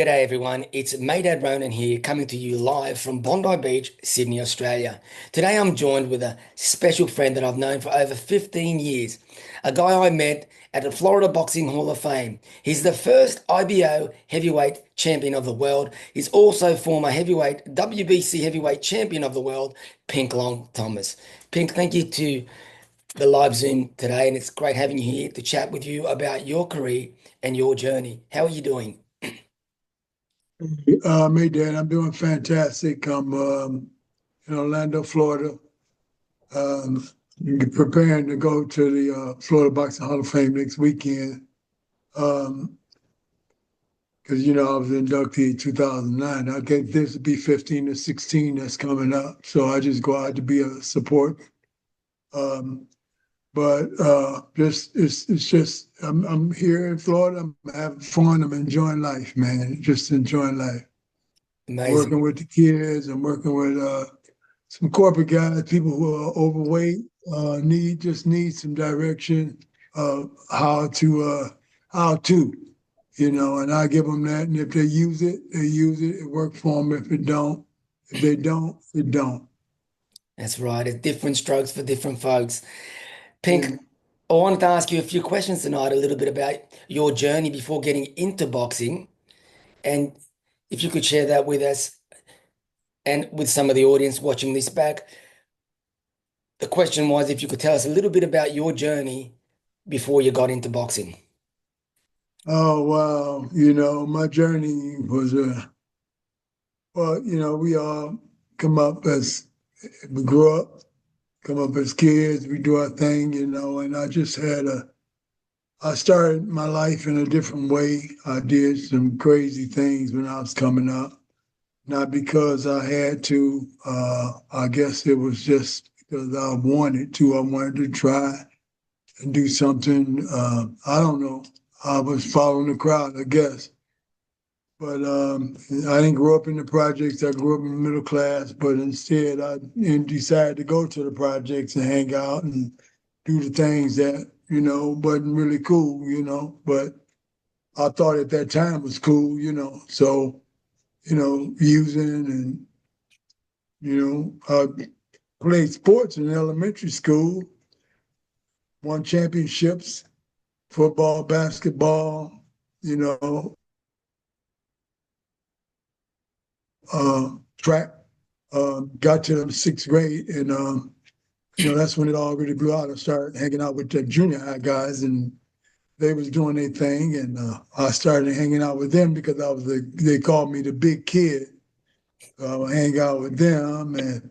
G'day everyone, it's Mayday Ronan here coming to you live from Bondi Beach, Sydney, Australia. Today I'm joined with a special friend that I've known for over 15 years, a guy I met at the Florida Boxing Hall of Fame. He's the first IBO heavyweight champion of the world. He's also former heavyweight WBC heavyweight champion of the world, Pink Long Thomas. Pink, thank you to the live Zoom today, and it's great having you here to chat with you about your career and your journey. How are you doing? Hey, Dan, I'm doing fantastic. I'm in Orlando, Florida, um, preparing to go to the Florida Boxing Hall of Fame next weekend. Because, I was inducted in 2009. I guess this would be 15 or 16 that's coming up. So I just go out to be a support. I'm here in Florida. I'm having fun. I'm enjoying life, man. Just enjoying life. Amazing. Working with the kids. I'm working with some corporate guys, people who are overweight, need some direction of how to, and I give them that. And if they use it, they use it. It works for them. If they don't, it don't. That's right. It's different strokes for different folks. Pink, I wanted to ask you a few questions tonight, a little bit about your journey before getting into boxing. And if you could share that with us and with some of the audience watching this back. The question was if you could tell us a little bit about your journey before you got into boxing. Oh, wow. My journey was, we all we grew up, come up as kids, we do our thing, and I started my life in a different way. I did some crazy things when I was coming up, not because I had to. I guess it was just because I wanted to. I wanted to try and do something. I don't know. I was following the crowd, I guess. But I didn't grow up in the projects. I grew up in the middle class, but instead I decided to go to the projects and hang out and do the things that, wasn't really cool, but I thought at that time was cool, So, using and, I played sports in elementary school, won championships, football, basketball, track, got to the sixth grade, and that's when it all really blew out. I started hanging out with the junior high guys, and they was doing their thing, and I started hanging out with them because they called me the big kid. I would hang out with them and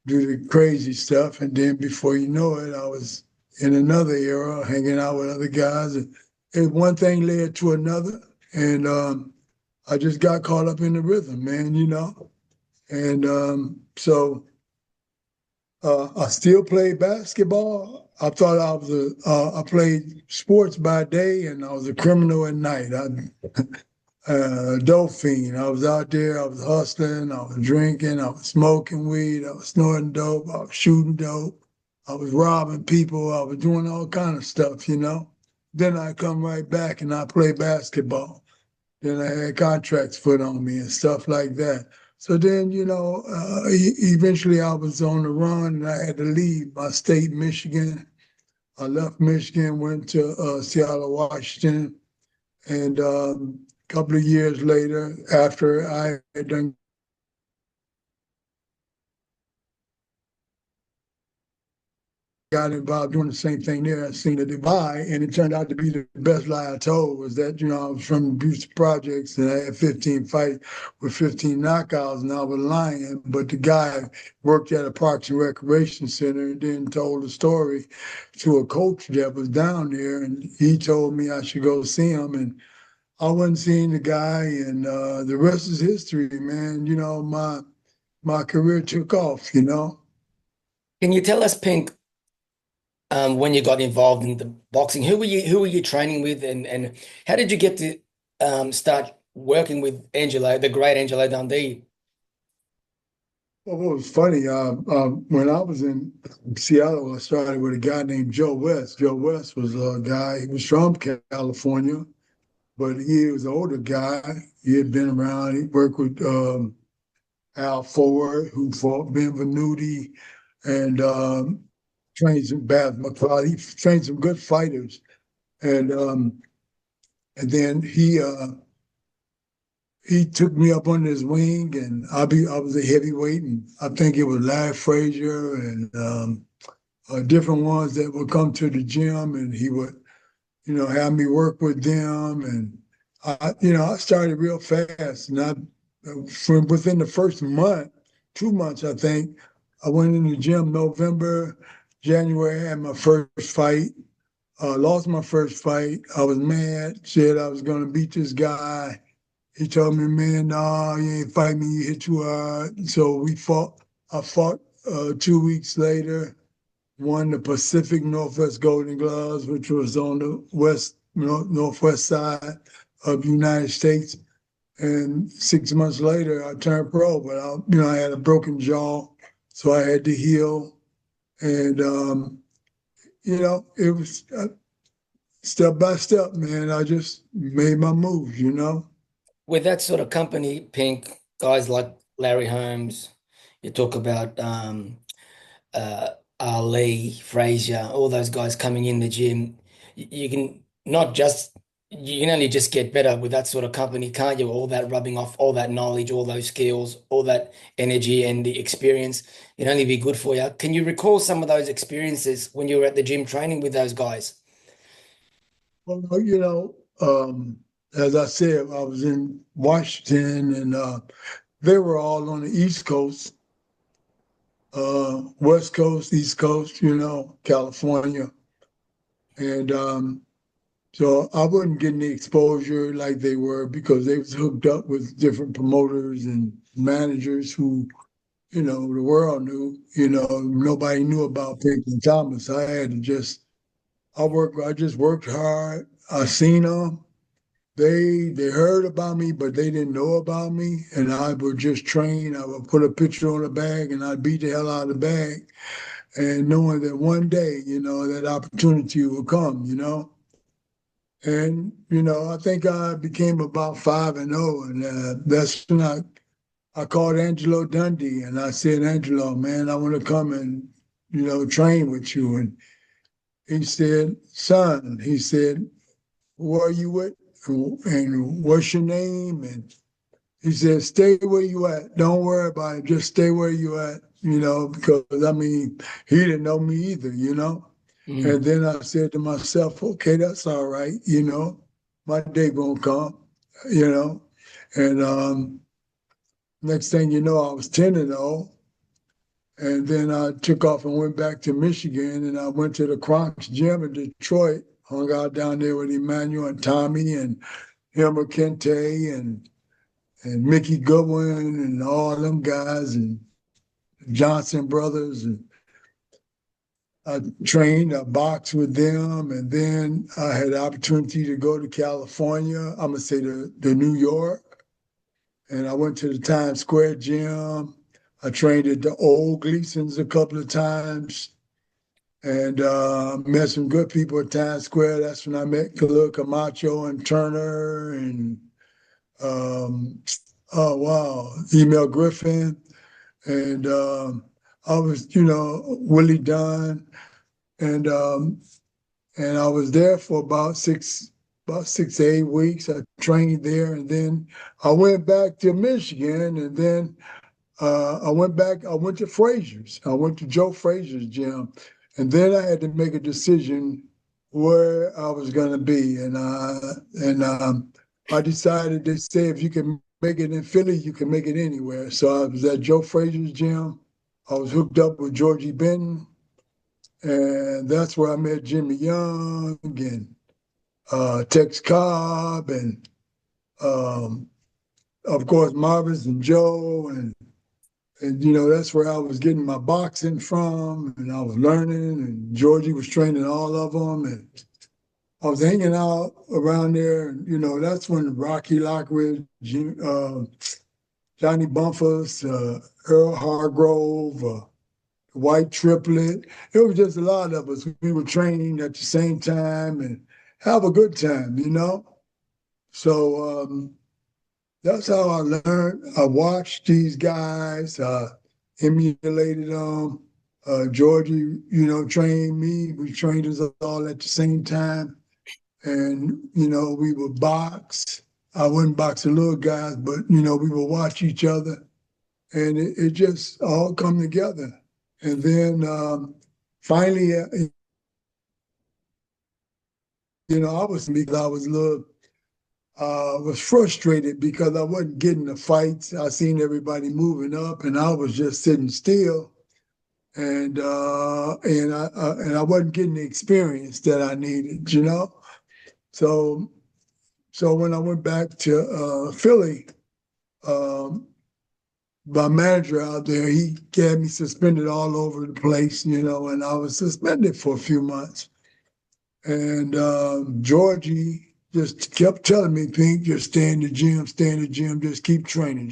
do the crazy stuff, and then before you know it, I was in another era, hanging out with other guys, and one thing led to another, and I just got caught up in the rhythm, man, And so I still play basketball. I thought I played sports by day and I was a criminal at night. A dope fiend. I was out there, I was hustling, I was drinking, I was smoking weed, I was snorting dope, I was shooting dope, I was robbing people, I was doing all kind of stuff, Then I come right back and I play basketball. Then I had contracts put on me and stuff like that. So then, eventually I was on the run and I had to leave my state, Michigan. I left Michigan, went to Seattle, Washington. And a couple of years later, after I had done got involved doing the same thing there. I seen a Dubai, and it turned out to be the best lie I told was that, I was from abusive projects and I had 15 fights with 15 knockouts, and I was lying. But the guy worked at a Parks and Recreation Center and then told the story to a coach that was down there, and he told me I should go see him. And I wasn't seeing the guy, and the rest is history, man. My career took off, Can you tell us, Pink, when you got involved in the boxing, who were you training with, and how did you get to start working with Angelo, the great Angelo Dundee? Well, what was funny, when I was in Seattle, I started with a guy named Joe West. Joe West was a guy, he was from California, but he was an older guy. He had been around. He worked with Al Ford, who fought Benvenuti, and trained some bad McCloud. He trained some good fighters, and then he took me up under his wing, and I was a heavyweight, and I think it was Larry Frazier and different ones that would come to the gym, and he would, have me work with them, and I started real fast, and from within the first month, 2 months, I think, I went in the gym November, January, I had my first fight. Lost my first fight. I was mad, said I was going to beat this guy. He told me, man, no, you ain't fight me, you hit too hard. So we fought. I fought 2 weeks later, won the Pacific Northwest Golden Gloves, which was on the northwest side of the United States. And 6 months later, I turned pro, but I had a broken jaw, so I had to heal. And, it was step by step, man. I just made my moves, With that sort of company, Pink, guys like Larry Holmes, you talk about Ali, Frazier, all those guys coming in the gym. You can not just you can only just get better with that sort of company, can't you? All that rubbing off, all that knowledge, all those skills, all that energy and the experience. It'd only be good for you. Can you recall some of those experiences when you were at the gym training with those guys? Well, as I said, I was in Washington, and they were all on the East Coast, West Coast, East Coast, California. And so I wasn't getting the exposure like they were because they was hooked up with different promoters and managers who, the world knew, nobody knew about Pink and Thomas. I just worked hard. I seen them. They heard about me, but they didn't know about me. And I would just train. I would put a picture on a bag, and I'd beat the hell out of the bag, and knowing that one day, that opportunity will come. And I think I became about 5-0, and that's when I called Angelo Dundee, and I said, Angelo, man, I want to come and train with you. And he said, son, he said, who are you with? And what's your name? And he said, stay where you at. Don't worry about it. Just stay where you at, because he didn't know me either, And then I said to myself, okay, that's all right, my day gonna come, And next thing you know, I was 10-0. And then I took off and went back to Michigan, and I went to the Kronks gym in Detroit, hung out down there with Emmanuel and Tommy and Hilmer Kente and Mickey Goodwin and all them guys and Johnson brothers. And I trained, I boxed with them, and then I had the opportunity to go to California, I'm gonna say to New York, and I went to the Times Square gym. I trained at the old Gleasons a couple of times, and met some good people at Times Square. That's when I met Khalil Camacho and Turner and, oh wow, Emil Griffin. And I was, Willie Dunn. And I was there for about 6 to 8 weeks. I trained there, and then I went back to Michigan, and then I went to Frazier's. I went to Joe Frazier's gym, and then I had to make a decision where I was going to be. And I decided, they say if you can make it in Philly, you can make it anywhere. So I was at Joe Frazier's gym. I was hooked up with Georgie Benton, and that's where I met Jimmy Young and Tex Cobb, and of course Marvis and Joe, and that's where I was getting my boxing from, and I was learning, and Georgie was training all of them, and I was hanging out around there, and that's when Rocky Lockridge, Johnny Bumpus, Earl Hargrove, White Triplet. It was just a lot of us. We were training at the same time and have a good time, So that's how I learned. I watched these guys, emulated them. Georgie, trained me. We trained us all at the same time. And, we would box. I wouldn't box the little guys, but, we would watch each other. And it just all come together. And then finally, I was a little was frustrated because I wasn't getting the fights. I seen everybody moving up, and I was just sitting still, and I wasn't getting the experience that I needed. So when I went back to Philly, my manager out there, he had me suspended all over the place, and I was suspended for a few months. And Georgie just kept telling me, Pink, just stay in the gym, just keep training,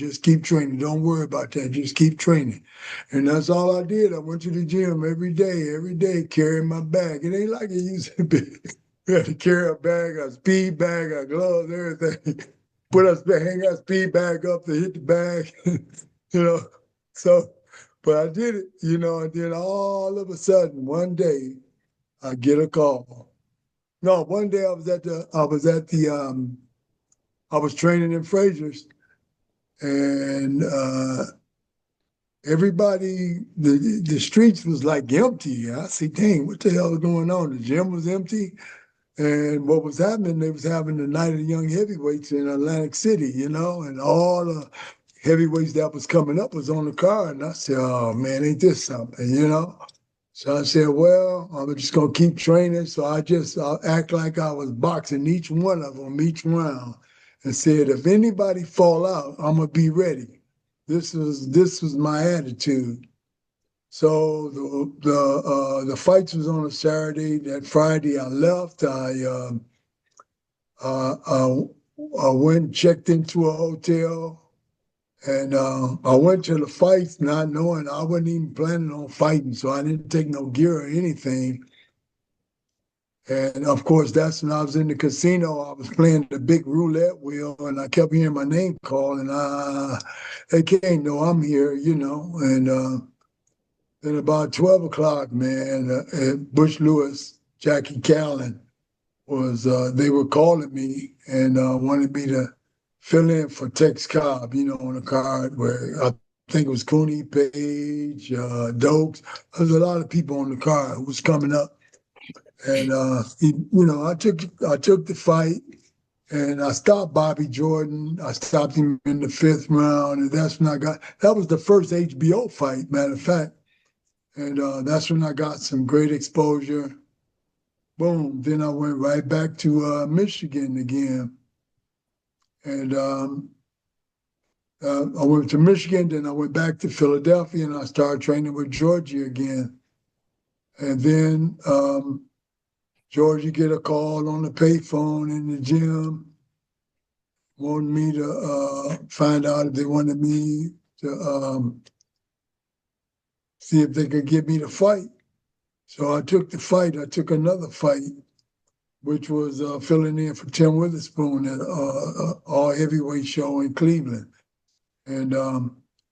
Don't worry about that, just keep training. And that's all I did. I went to the gym every day, carrying my bag. It ain't like it used to be. We had to carry a bag, a speed bag, a gloves, everything. Hang our speed bag up to hit the bag, So, but I did it, and then all of a sudden, one day, I get a call. No, one day I was training in Fraser's, and everybody, the streets was like empty. I see, dang, what the hell is going on? The gym was empty, and what was happening? They was having the night of the young heavyweights in Atlantic City, and all the heavyweights that was coming up was on the card, and I said, oh man, ain't this something, So I said, well, I'm just going to keep training. So I'll act like I was boxing each one of them, each round, and said, if anybody fall out, I'm going to be ready. This was my attitude. So the fights was on a Saturday. That Friday I left. I went, checked into a hotel, and I went to the fights not knowing I wasn't even planning on fighting, so I didn't take no gear or anything. And of course, that's when I was in the casino. I was playing the big roulette wheel, and I kept hearing my name called, and they can't know I'm here, And then about 12 o'clock, man, Bush Lewis, Jackie Callan they were calling me and wanted me to fill in for Tex Cobb, on the card where I think it was Cooney, Page, Dokes. There's a lot of people on the card who was coming up. And I took the fight, and I stopped Bobby Jordan. I stopped him in the 5th round, and that's when that was the first HBO fight, matter of fact. And that's when I got some great exposure. Boom. Then I went right back to Michigan again. And I went to Michigan, then I went back to Philadelphia, and I started training with Georgie again. And then Georgie get a call on the payphone in the gym, wanted me to find out if they wanted me to see if they could get me to fight. So I took the fight. I took another fight, which was filling in for Tim Witherspoon at All Heavyweight show in Cleveland. And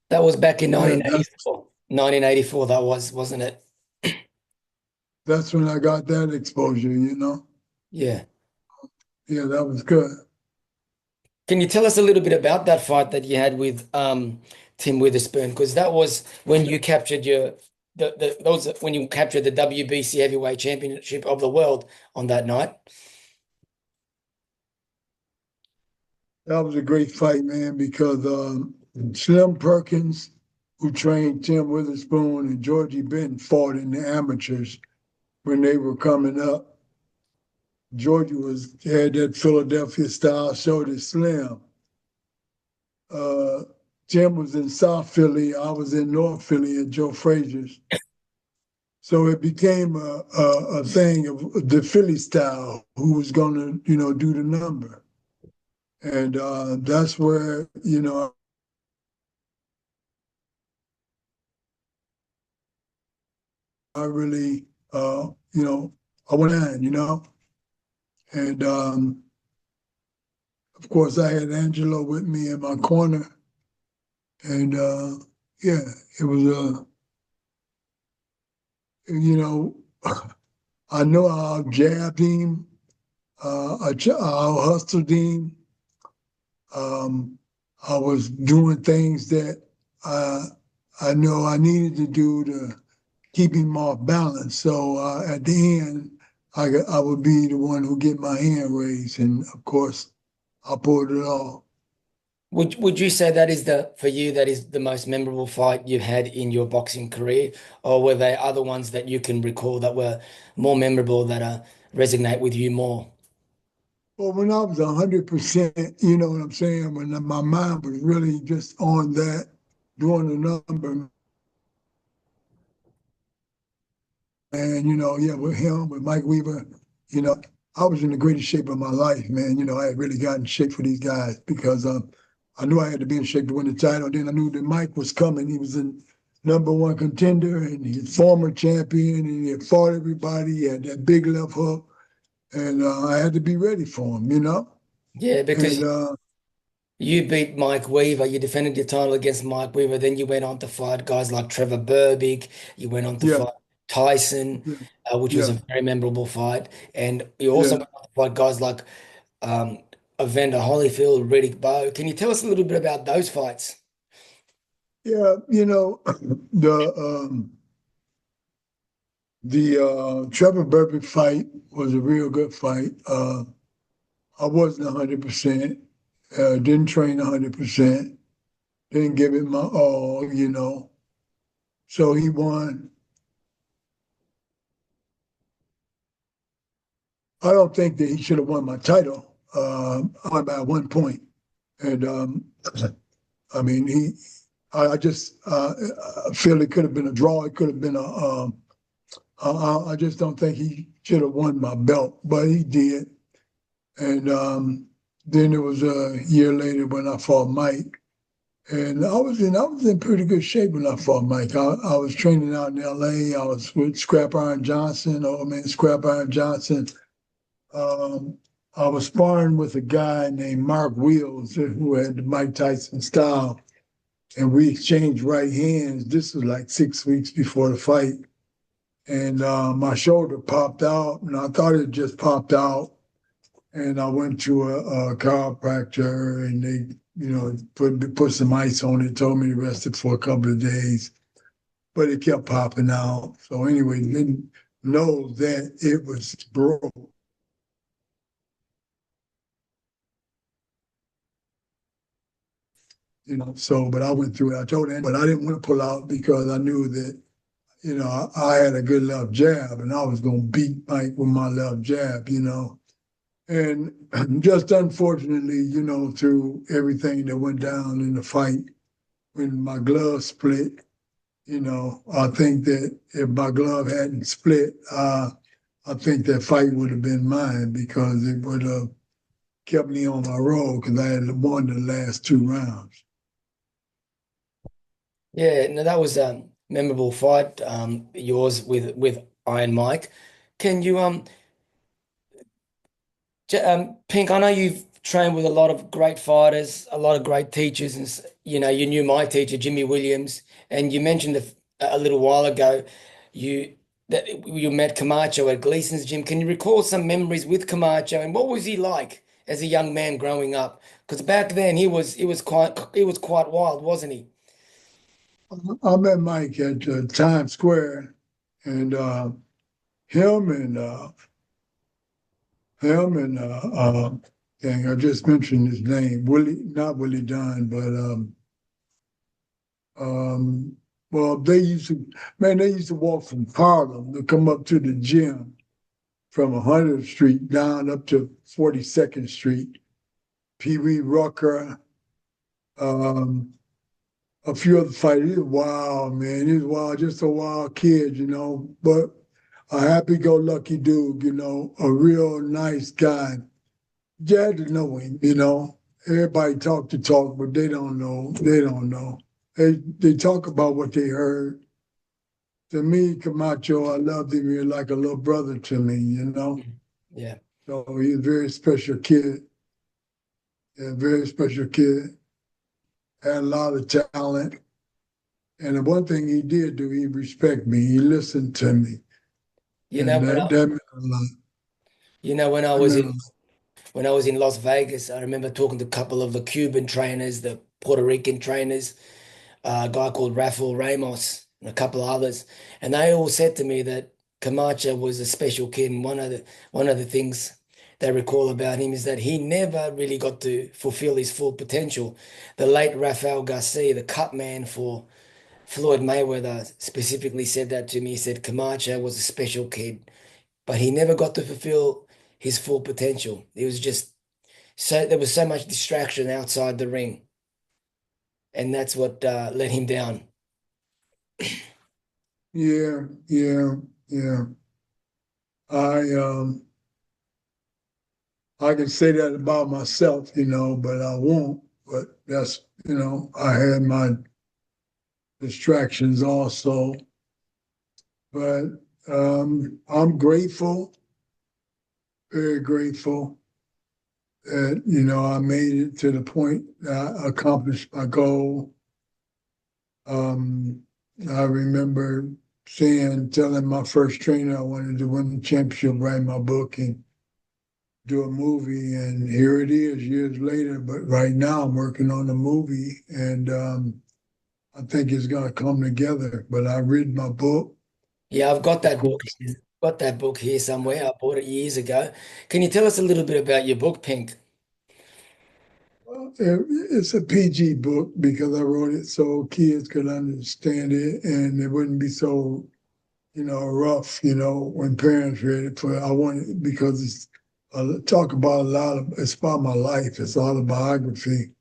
that was back in 1984. 1984, that was, wasn't it? That's when I got that exposure, Yeah. Yeah, that was good. Can you tell us a little bit about that fight that you had with Tim Witherspoon? Because that was when you captured when you captured the WBC Heavyweight Championship of the world on that night. That was a great fight, man, because Slim Perkins, who trained Tim Witherspoon, and Georgie Benton fought in the amateurs when they were coming up. Georgie had that Philadelphia style shoulder slim. Tim was in South Philly. I was in North Philly at Joe Frazier's. So it became a thing of the Philly style, who was going to, do the number. And that's where, I really, I went in, And of course, I had Angelo with me in my corner. And yeah, it was, you know, I know I jabbed him, I hustled him. I was doing things that I know I needed to do to keep him off balance. So at the end, I would be the one who get my hand raised, and of course, I pulled it off. Would you say that is for you, that is the most memorable fight you've had in your boxing career, or were there other ones that you can recall that were more memorable that resonate with you more? Well, when I was 100%, you know what I'm saying, when my mind was really just on that, doing the number, and yeah, with him, with Mike Weaver, you know, I was in the greatest shape of my life, man. I had really gotten in shape for these guys because I knew I had to be in shape to win the title. Then I knew that Mike was coming. He was a #1 contender, and he's former champion, and he had fought everybody. He had that big left hook, and I had to be ready for him. Yeah, because And you beat Mike Weaver, you defended your title against Mike Weaver, then you went on to fight guys like Trevor Berbick, you went on to yeah, fight Tyson, yeah, which was yeah, a very memorable fight, and you also yeah. went on to fight guys like um, Evander Holyfield, Riddick Bowe. Can you tell us a little bit about those fights? Yeah, the Trevor Berbick fight was a real good fight. I wasn't 100%, didn't train 100%, didn't give it my all. So he won. I don't think that he should have won my title. I won by 1 point. And I mean, I just feel it could have been a draw. It could have been I just don't think he should have won my belt, but he did. And then it was a year later when I fought Mike. And I was in pretty good shape when I fought Mike. I was training out in LA. I was with Scrap Iron Johnson, old man Scrap Iron Johnson. I was sparring with a guy named Mark Wheels who had the Mike Tyson style. And we exchanged right hands. This was like 6 weeks before the fight. And my shoulder popped out, and I thought it just popped out. And I went to a chiropractor, and they, put some ice on it, told me to rest it for a couple of days, but it kept popping out. So anyway, didn't know that it was broke. But I went through it. I told him, but I didn't want to pull out because I knew that, I had a good left jab, and I was going to beat Mike with my left jab. And just unfortunately, through everything that went down in the fight, when my glove split, I think that if my glove hadn't split, I think that fight would have been mine because it would have kept me on my road because I had won the last 2 rounds. Yeah, no, that was a memorable fight, yours with Iron Mike. Can you Pink, I know you've trained with a lot of great fighters, a lot of great teachers, and you knew my teacher, Jimmy Williams, and you mentioned a little while ago that you met Camacho at Gleason's gym. Can you recall some memories with Camacho, and what was he like as a young man growing up? Because back then he was quite wild, wasn't he? I met Mike at Times Square, and him and dang, I just mentioned his name, Willie, not Willie Dunn, but well, they used to walk from Harlem to come up to the gym from 100th Street down up to 42nd Street. Pee Wee Rucker, um, a few other fighters. He was wild, man. He was wild, just a wild kid, but a happy-go-lucky dude, a real nice guy. You had to know him. Everybody talk the talk, but they don't know. They don't know. They talk about what they heard. To me, Camacho, I loved him. He was like a little brother to me. Yeah. So he's a very special kid. A very special kid, had a lot of talent. And the one thing he did do, he respected me. He listened to me. You know, And that meant a lot. you know, when I That was meant in a lot. when I was in Las Vegas, I remember talking to a couple of the Cuban trainers, the Puerto Rican trainers, a guy called Rafael Ramos, and a couple of others, and they all said to me that Camacho was a special kid. And one of the things they recall about him is that he never really got to fulfill his full potential. The late Rafael Garcia, the cut man for Floyd Mayweather, specifically said that to me. He said Camacho was a special kid, but he never got to fulfill his full potential. It was just there was so much distraction outside the ring, and that's what let him down. Yeah, yeah, yeah. I I can say that about myself, but I won't. But that's, I had my distractions also. But I'm grateful, very grateful that, I made it to the point that I accomplished my goal. I remember telling my first trainer I wanted to win the championship, write my book and do a movie, and here it is years later. But right now I'm working on a movie, and I think it's going to come together. But I read my book, Yeah, I've got of that book. course. Got that book here somewhere. I bought it years ago. Can you tell us a little bit about your book, Pink? Well, it's a PG book because I wrote it so kids could understand it and it wouldn't be so, rough, when parents read it. But I want it because it's talk about it's about my life. It's autobiography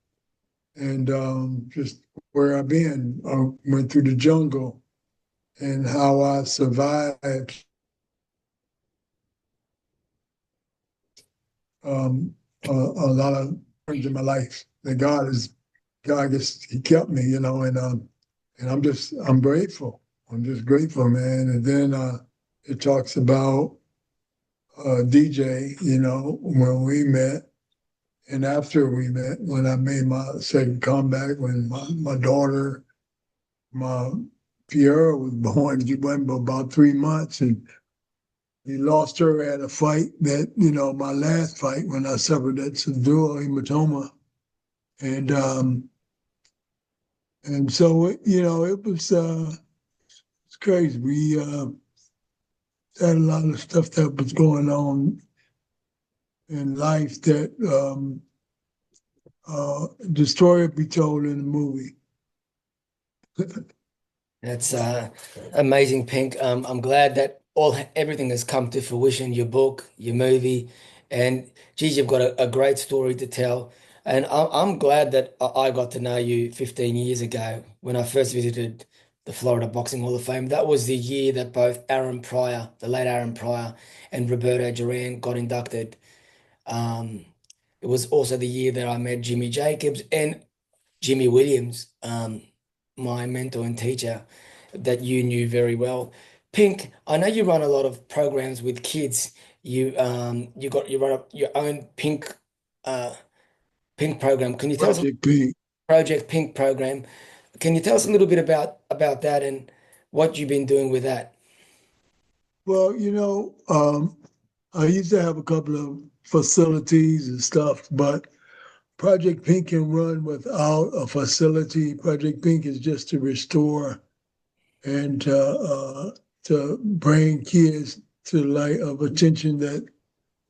and just where I've been. I went through the jungle and how I survived a lot of things in my life. That God just He kept me, and I'm grateful. I'm just grateful, man. And then it talks about DJ, when we met and after we met, when I made my second comeback, when my daughter, my Pierre was born. She went for about 3 months, and he lost her at a fight that, my last fight when I suffered that severe hematoma. And so, it was it's crazy. We had a lot of stuff that was going on in life that the story will be told in the movie. That's amazing, Pink. I'm glad that everything has come to fruition. Your book, your movie, and geez, you've got a great story to tell. And I'm glad that I got to know you 15 years ago when I first visited the Florida Boxing Hall of Fame. That was the year that both Aaron Pryor, the late Aaron Pryor, and Roberto Duran got inducted. Um, it was also the year that I met Jimmy Jacobs and Jimmy Williams, my mentor and teacher that you knew very well. Pink, I know you run a lot of programs with kids. You run your own uh Pink program. Can you tell us Project P. Project Pink program? Can you tell us a little bit about that and what you've been doing with that? Well, I used to have a couple of facilities and stuff, but Project Pink can run without a facility. Project Pink is just to restore and to bring kids to the light of attention that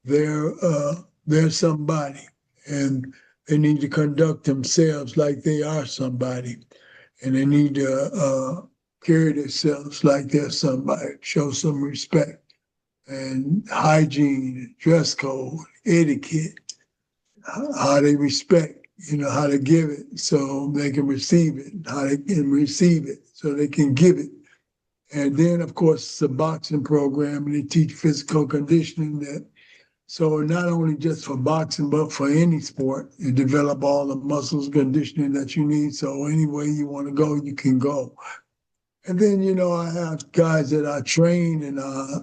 they're somebody and they need to conduct themselves like they are somebody, and they need to carry themselves like they're somebody, show some respect and hygiene, dress code, etiquette, how they respect, how to give it so they can receive it, how they can receive it so they can give it. And then, of course, it's a boxing program, and they teach physical conditioning that. So not only just for boxing, but for any sport, you develop all the muscles conditioning that you need. So any way you want to go, you can go. And then, I have guys that I train and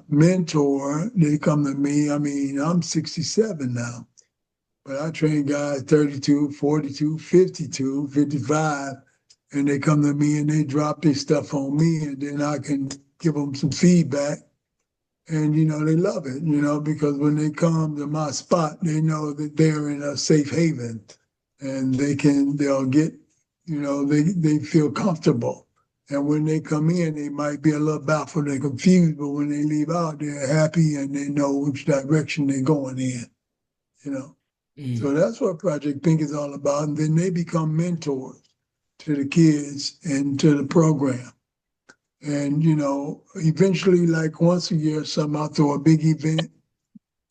mentor. They come to me. I mean, I'm 67 now, But I train guys 32, 42, 52, 55, and they come to me and they drop their stuff on me, and then I can give them some feedback. And, they love it, because when they come to my spot, they know that they're in a safe haven and they'll get, they feel comfortable. And when they come in, they might be a little baffled and confused, but when they leave out, they're happy and they know which direction they're going in. So that's what Project Pink is all about. And then they become mentors to the kids and to the program. And, eventually, like once a year, I'll throw a big event,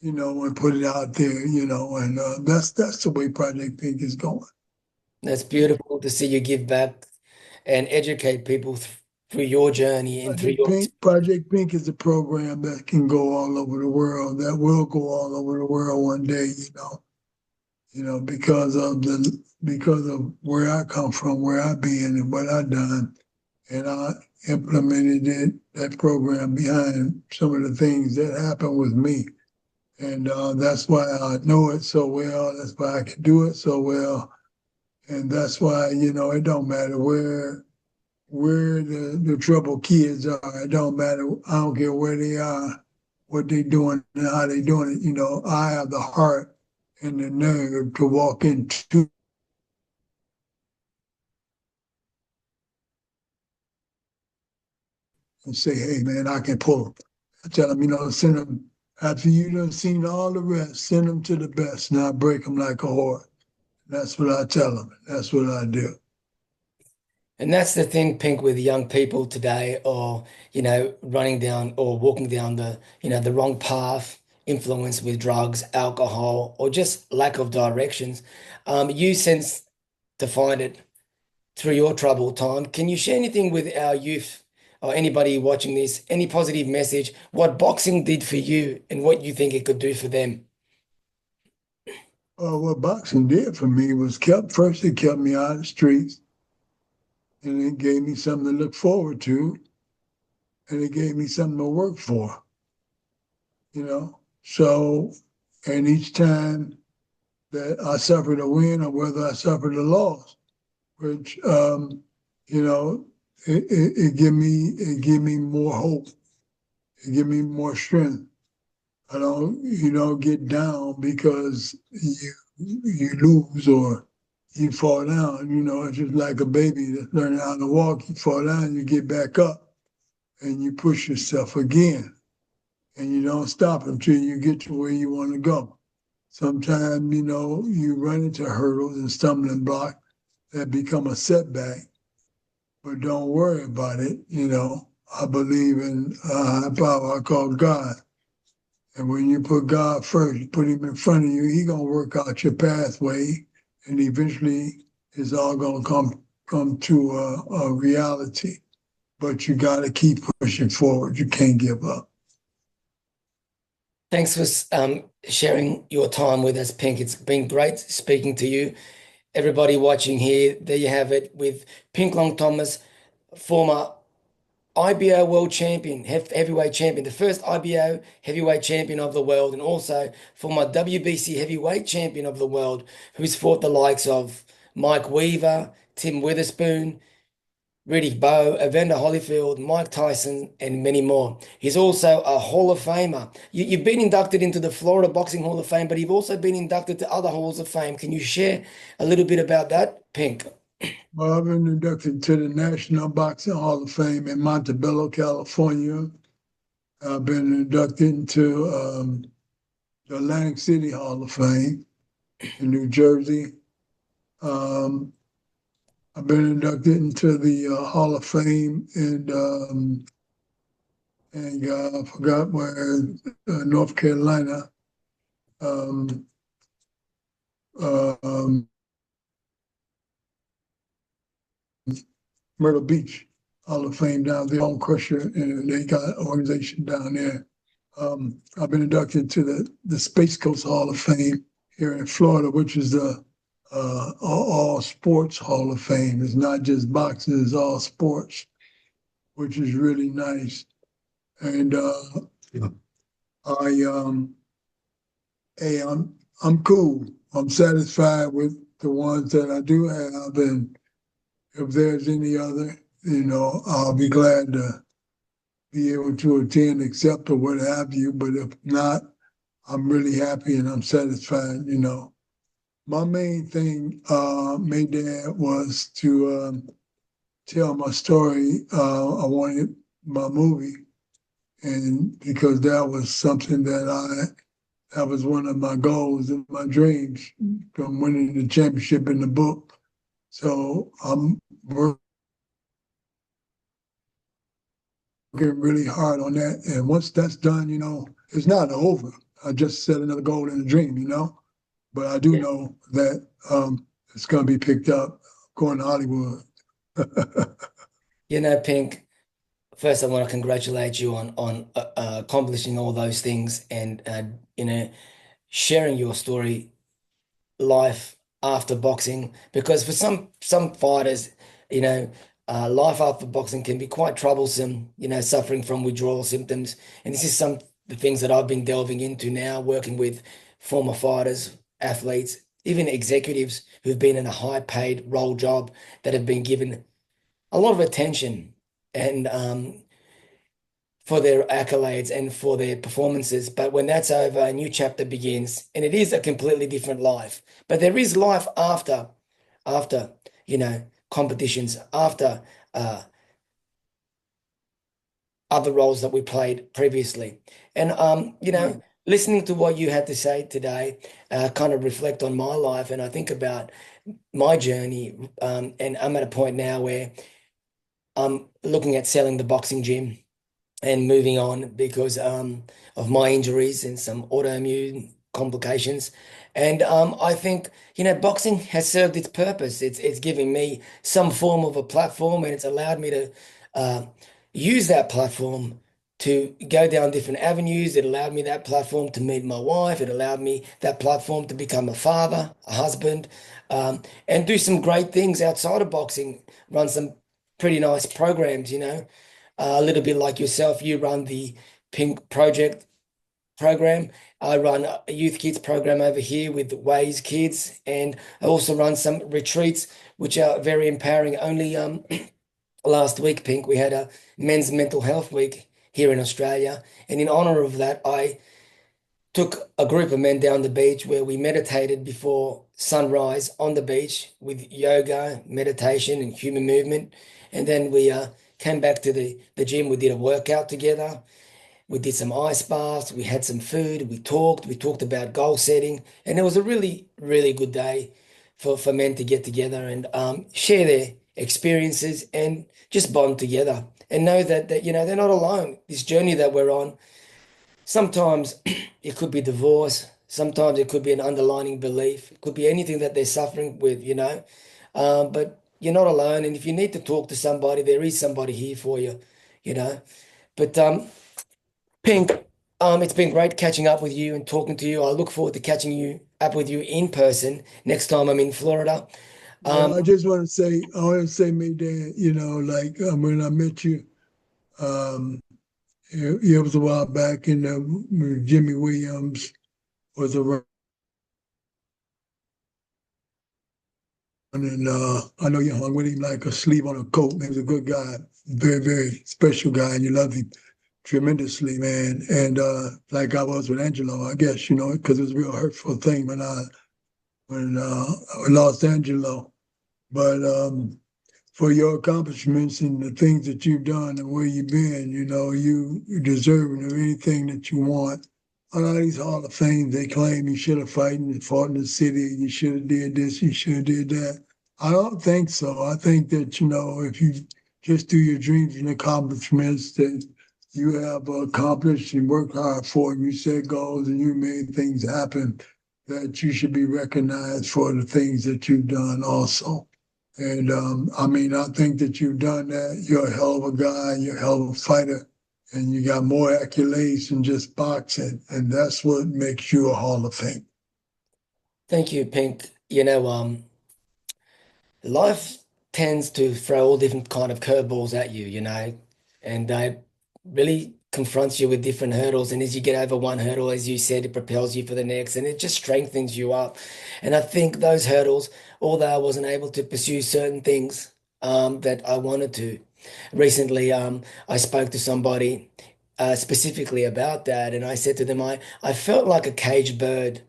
and put it out there, and that's the way Project Pink is going. That's beautiful to see you give back and educate people through your journey and through your. Project Pink is a program that can go all over the world, that will go all over the world one day, because of where I come from, where I been, and what I done, and I implemented that program behind some of the things that happened with me, and that's why I know it so well. That's why I can do it so well, and that's why it don't matter where the troubled kids are. It don't matter. I don't care where they are, what they doing, and how they doing it. I have the heart and the nerve to walk into and say, hey, man, I can pull them. I tell them, send them, after you done seen all the rest, send them to the best, now break them like a horse. That's what I tell them. That's what I do. And that's the thing, Pink, with young people today, or, running down or walking down the wrong path, influenced with drugs, alcohol, or just lack of directions. You sense to find it through your troubled time. Can you share anything with our youth or anybody watching this, any positive message, what boxing did for you and what you think it could do for them? What boxing did for me was first it kept me out of the streets, and it gave me something to look forward to, and it gave me something to work for, So, and each time that I suffered a win or whether I suffered a loss, which, it give me more hope. It give me more strength. I don't get down because you lose or you fall down. It's just like a baby that's learning how to walk. You fall down, you get back up, and you push yourself again, and you don't stop until you get to where you want to go. Sometimes, you run into hurdles and stumbling blocks that become a setback, but don't worry about it. I believe in a high power I call God. And when you put God first, you put him in front of you, he's going to work out your pathway, and eventually it's all going to come to a reality. But you got to keep pushing forward. You can't give up. Thanks for sharing your time with us, Pink. It's been great speaking to you. Everybody watching here, there you have it with Pink Long Thomas, former IBO world champion, heavyweight champion, the first IBO heavyweight champion of the world, and also former WBC heavyweight champion of the world, who's fought the likes of Mike Weaver, Tim Witherspoon, Riddick Bowe, Evander Holyfield, Mike Tyson, and many more. He's also a Hall of Famer. You've been inducted into the Florida Boxing Hall of Fame, but you've also been inducted to other Halls of Fame. Can you share a little bit about that, Pink? Well, I've been inducted to the National Boxing Hall of Fame in Montebello, California. I've been inducted into the Atlantic City Hall of Fame in New Jersey. I've been inducted into the Hall of Fame I forgot where, North Carolina. Myrtle Beach Hall of Fame down there on Crusher, and they got an organization down there. I've been inducted to the Space Coast Hall of Fame here in Florida, which is the all sports Hall of Fame. It's not just boxing, it's all sports, which is really nice. And I'm cool. I'm satisfied with the ones that I do have, and if there's any other, I'll be glad to be able to attend, accept, or what have you. But if not, I'm really happy and I'm satisfied. My main thing, Mayday, was to tell my story. I wanted my movie, and because that was something that was one of my goals and my dreams from winning the championship in the book. So I'm working really hard on that. And once that's done, it's not over. I just set another goal and a dream. But I do Yeah. know that it's going to be picked up going to Hollywood. Pink, first I want to congratulate you on accomplishing all those things and sharing your story, life after boxing, because for some fighters, you know, life after boxing can be quite troublesome, suffering from withdrawal symptoms. And this is some the things that I've been delving into now, working with former fighters, athletes, even executives who've been in a high paid role job that have been given a lot of attention and for their accolades and for their performances. But when that's over, a new chapter begins, and it is a completely different life. But there is life after, competitions, after uh, other roles that we played previously. And, Right. listening to what you had to say today, kind of reflect on my life, and I think about my journey. And I'm at a point now where I'm looking at selling the boxing gym and moving on because of my injuries and some autoimmune complications. And I think, boxing has served its purpose. It's giving me some form of a platform, and it's allowed me to uh, use that platform to go down different avenues. It allowed me that platform to meet my wife. It allowed me that platform to become a father, a husband, and do some great things outside of boxing, run some pretty nice programs. A little bit like yourself, you run the Pink Project program. I run a youth kids program over here with Ways Kids, and I also run some retreats, which are very empowering. Only last week, Pink, we had a men's mental health week here in Australia, and in honor of that, I took a group of men down the beach where we meditated before sunrise on the beach with yoga, meditation, and human movement. And then we came back to the gym. We did a workout together. We did some ice baths. We had some food. We talked. We talked about goal setting. And it was a really, really good day for men to get together and share their experiences and just bond together and know that they're not alone. This journey that we're on, sometimes it could be divorce. Sometimes it could be an underlying belief. It could be anything that they're suffering with. But you're not alone. And if you need to talk to somebody, there is somebody here for you. But Pink, it's been great catching up with you and talking to you. I look forward to catching you up with you in person next time I'm in Florida. Well, Um, I want to say, Mayday, like when I met you, um, it was a while back, when Jimmy Williams was around, and I know you hung with him like a sleeve on a coat. He was a good guy, very, very special guy, and you loved him tremendously, man. And like I was with Angelo, I guess, because it was a real hurtful thing when I lost Angelo. But for your accomplishments and the things that you've done and where you've been, you deserving of anything that you want. A lot of these Hall of Fame, they claim you should have fought in the city, you should have did this, you should have did that. I don't think so. I think that, if you just do your dreams and accomplishments that you have accomplished and worked hard for, and you set goals and you made things happen, that you should be recognized for the things that you've done also. And I think that you've done that. You're a hell of a guy, you're a hell of a fighter, and you got more accolades than just boxing. And that's what makes you a Hall of Fame. Thank you, Pink. Life tends to throw all different kind of curveballs at you, and I really confronts you with different hurdles. And as you get over one hurdle, as you said, it propels you for the next and it just strengthens you up. And I think those hurdles, although I wasn't able to pursue certain things that I wanted to, recently I spoke to somebody specifically about that. And I said to them, I felt like a caged bird.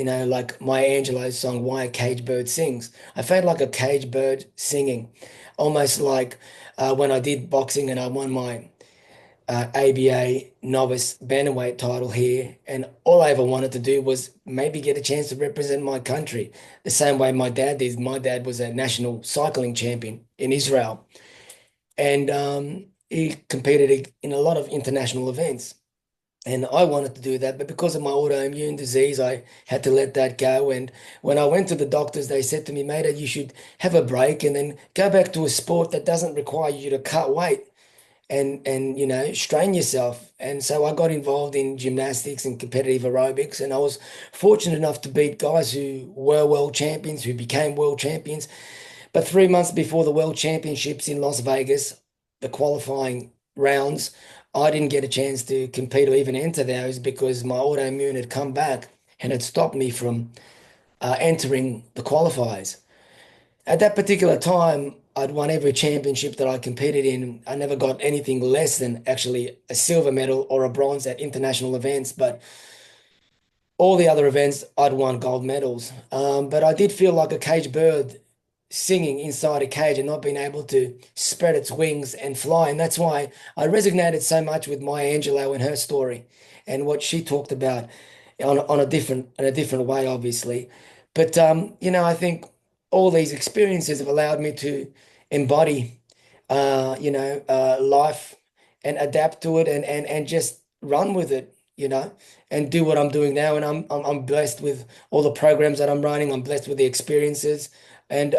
Like Maya Angelou's song, Why a Caged Bird Sings. I felt like a caged bird singing, almost like when I did boxing and I won my ABA novice bantamweight title here. And all I ever wanted to do was maybe get a chance to represent my country the same way my dad did. My dad was a national cycling champion in Israel. And he competed in a lot of international events. And I wanted to do that, but because of my autoimmune disease, I had to let that go. And when I went to the doctors, they said to me, mate, you should have a break and then go back to a sport that doesn't require you to cut weight and strain yourself. And so I got involved in gymnastics and competitive aerobics, and I was fortunate enough to beat guys who were world champions, who became world champions. But 3 months before the World Championships in Las Vegas, the qualifying rounds, I didn't get a chance to compete or even enter those because my autoimmune had come back and had stopped me from entering the qualifiers. At that particular time, I'd won every championship that I competed in. I never got anything less than actually a silver medal or a bronze at international events, but all the other events, I'd won gold medals. But I did feel like a caged bird singing inside a cage and not being able to spread its wings and fly. And that's why I resonated so much with Maya Angelou and her story and what she talked about on a different way, obviously. But I think all these experiences have allowed me to embody life and adapt to it and just run with it, and do what I'm doing now. And I'm blessed with all the programs that I'm running. I'm blessed with the experiences. And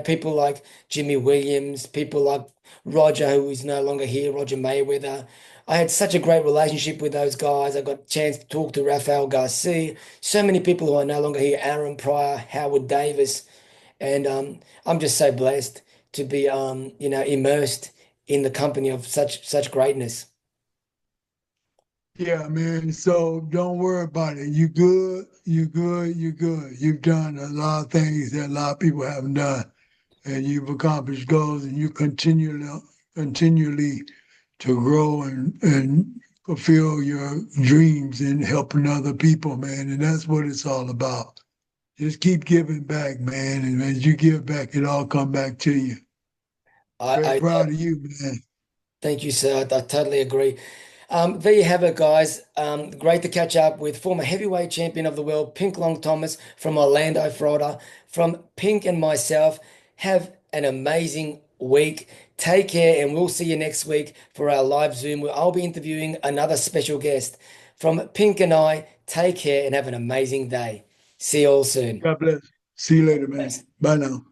people like Jimmy Williams, people like Roger, who is no longer here, Roger Mayweather. I had such a great relationship with those guys. I got a chance to talk to Rafael Garcia, so many people who are no longer here, Aaron Pryor, Howard Davis. And I'm just so blessed to be immersed in the company of such greatness. Yeah, man. So don't worry about it. You good, you good, you good. You've done a lot of things that a lot of people haven't done, and you've accomplished goals, and you continually to grow and fulfill your dreams and helping other people, man. And that's what it's all about. Just keep giving back, man. And as you give back, it all come back to you. Very I proud of you, man. Thank you, sir. I totally agree. There you have it, guys. Great to catch up with former heavyweight champion of the world, Pink Long Thomas from Orlando, Florida. From Pink and myself, have an amazing week. Take care, and we'll see you next week for our live Zoom where I'll be interviewing another special guest. From Pink and I, take care and have an amazing day. See you all soon. God bless. See you later, man. Thanks. Bye now.